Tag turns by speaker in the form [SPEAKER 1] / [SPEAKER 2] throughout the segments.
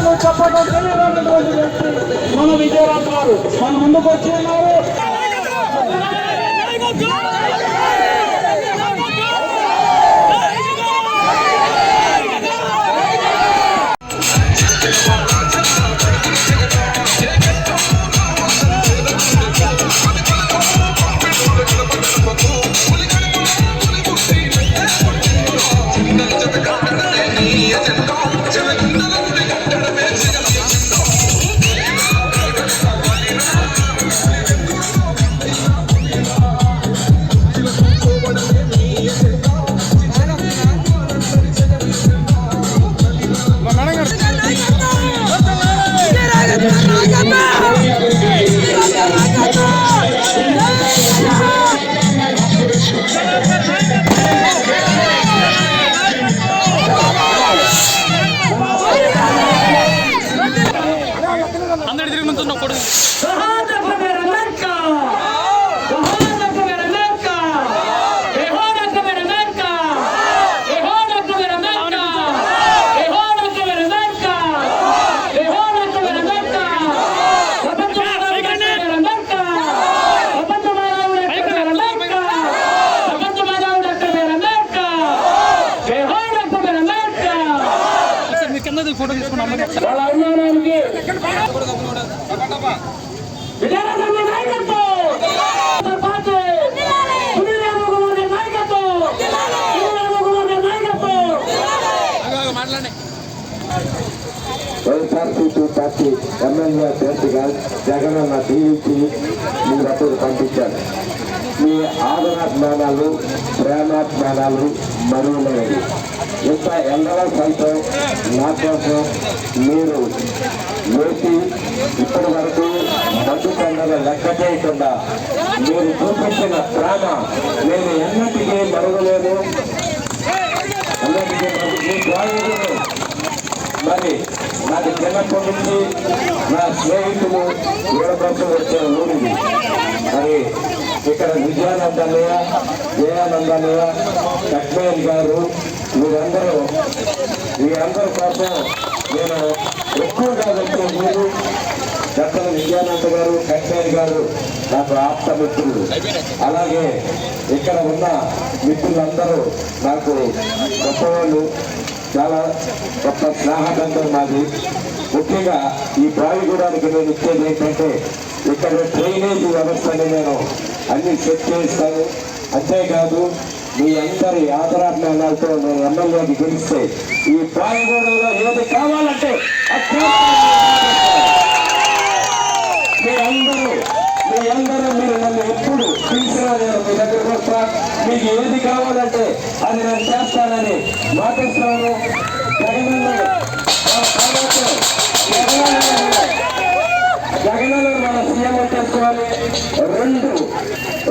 [SPEAKER 1] పేర్లు చెప్పడం తెలియనటువంటి వ్యక్తి మన విజయరాజ్ గారు మన ముందుకు వచ్చి ఉన్నారు. వాళ్ళ అభిమానానికి వైఎస్ఆర్సీపీ పార్టీ ఎమ్మెల్యే అభ్యర్థిగా జగనన్న దీవించి మీరు అప్పుడు పంపించారు. మీ ఆదరాభిమానాలు ప్రేమాభిమానాలు మరువలేనివి. ఇంత ఎండలో సైతం నా కోసం మీరు వేసి ఇప్పటి వరకు మందు కొండలు లెక్క చేయకుండా మీరు చూపించిన ప్రేమ నేను ఎన్నటికీ మరువలేదు. మరి నాకు చిన్నప్పటి నుంచి నా స్నేహితులు వీళ్ళ కోసం వచ్చే ఊరిది. మరి ఇక్కడ విజయానందన్నయ్య, జయానందన్నయ్య, లక్ష్మణ్ గారు వీరందరి కోసం నేను ఎక్కువగా వచ్చే ఊరు డాక్టర్ విజయానంద గారు, లక్ష్మణ్ గారు నాకు ఆప్త మిత్రులు. అలాగే ఇక్కడ ఉన్న మిత్రులందరూ నాకు గొప్పవాళ్ళు, చాలా గొప్ప స్నేహబంధం మాది. ముఖ్యంగా ఈ బావిగూడానికి నేను ఇచ్చేది ఏంటంటే ఇక్కడ డ్రైనేజీ వ్యవస్థని నేను అన్ని సెట్ చేస్తాను. అంతేకాదు మీ అందరి ఆదరాభిమానాలతో నేను ఎమ్మెల్యేకి గెలిస్తే ఈ బావిగూడలో ఏది కావాలంటే మీరందరూ మీరు నన్ను ఎప్పుడు పిలిచినా నేను మీ దగ్గరకు వస్తా. మీకు ఏది కావాలంటే అది నేను చేస్తానని మాటిస్తున్నాను. జగనన్న మన సీఎం చేసుకోవాలి.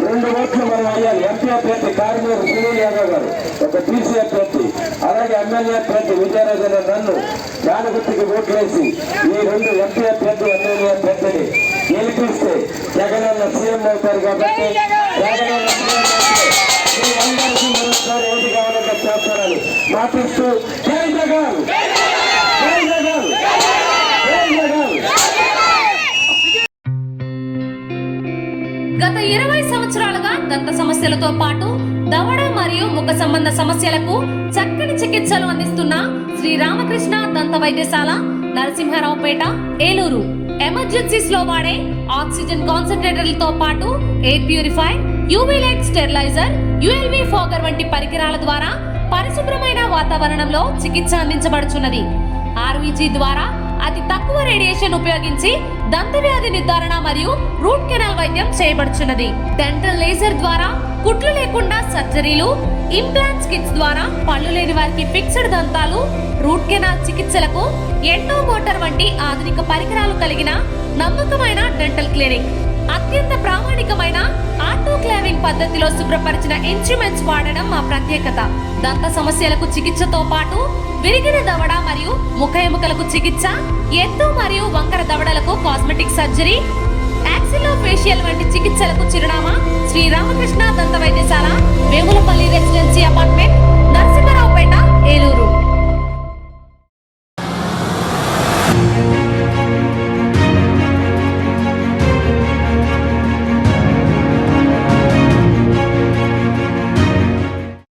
[SPEAKER 1] రెండు ఓట్లు మనం అయ్యాలి. ఎంపీ అభ్యర్థి కారిమూరు సునీల్ యాదవ్ గారు, ఒక బీసీ అభ్యర్థి, అలాగే ఎమ్మెల్యే అభ్యర్థి విజయరాజన్ నన్ను జానగుర్తికి ఓట్లేసి ఈ రెండు ఎంపీ అభ్యర్థి ఎమ్మెల్యే అభ్యర్థిని గెలిపిస్తే జగనన్న సీఎం అవుతారు. కాబట్టి జగనన్న సీఎం అయితే మీ అందరికీ మరోసారి ఏది కావాలంటే చేస్తానని మాటిస్తూ జై జగన్, జై జగన్, జై జగన్.
[SPEAKER 2] గత 20 సంవత్సరాలుగా దంత సమస్యలతో పాటు దవడ మరియు ముఖ సంబంధ సమస్యలకు చక్కని చికిత్సలు అందిస్తున్న శ్రీ రామకృష్ణ దంత వైద్యశాల, నరసింహారావుపేట, ఏలూరు. ఎమర్జెన్సీస్ లో వాడే ఆక్సిజన్ కాన్సంట్రేటర్లతో పాటు air purify, UV light steriliser, ULV fogger వంటి పరికరాల ద్వారా పరిశుభ్రమైన వాతావరణంలో చికిత్స అందించబడుచున్నది. ఆర్వీజీ ద్వారా అతి తక్కువ రేడియేషన్ ఉపయోగించి దంత వ్యాధి నిర్ధారణ మరియు రూట్ కెనాల్ వైద్యం చేయబడుచున్నది. డెంటల్ లేజర్ ద్వారా కుట్లు లేకుండా సర్జరీలు, ఇంప్లాంట్స్ కిట్స్ ద్వారా పళ్ళు లేని వారికి ఫిక్స్డ్ దంతాలు, రూట్ కెనాల్ చికిత్సలకు ఎండో మోటార్ వంటి ఆధునిక పరికరాలు కలిగిన నమ్మకమైన డెంటల్ క్లినిక్. అత్యంత ప్రామాణికమైన ఆటోక్లావింగ్ పద్ధతిలో శుభ్రపరిచిన ఇన్స్ట్రుమెంట్స్ వాడడం మా ప్రత్యేకత. దంత సమస్యలకు చికిత్సతో పాటు విరిగిన దవడ మరియు ముఖ ఎముకలకు చికిత్స, ఎత్తు మరియు వంకర దవడలకు కాస్మెటిక్ సర్జరీ, యాక్సిలో ఫేషియల్ వంటి చికిత్సలకు చిరునామా శ్రీ రామకృష్ణ దంత వైద్యశాల,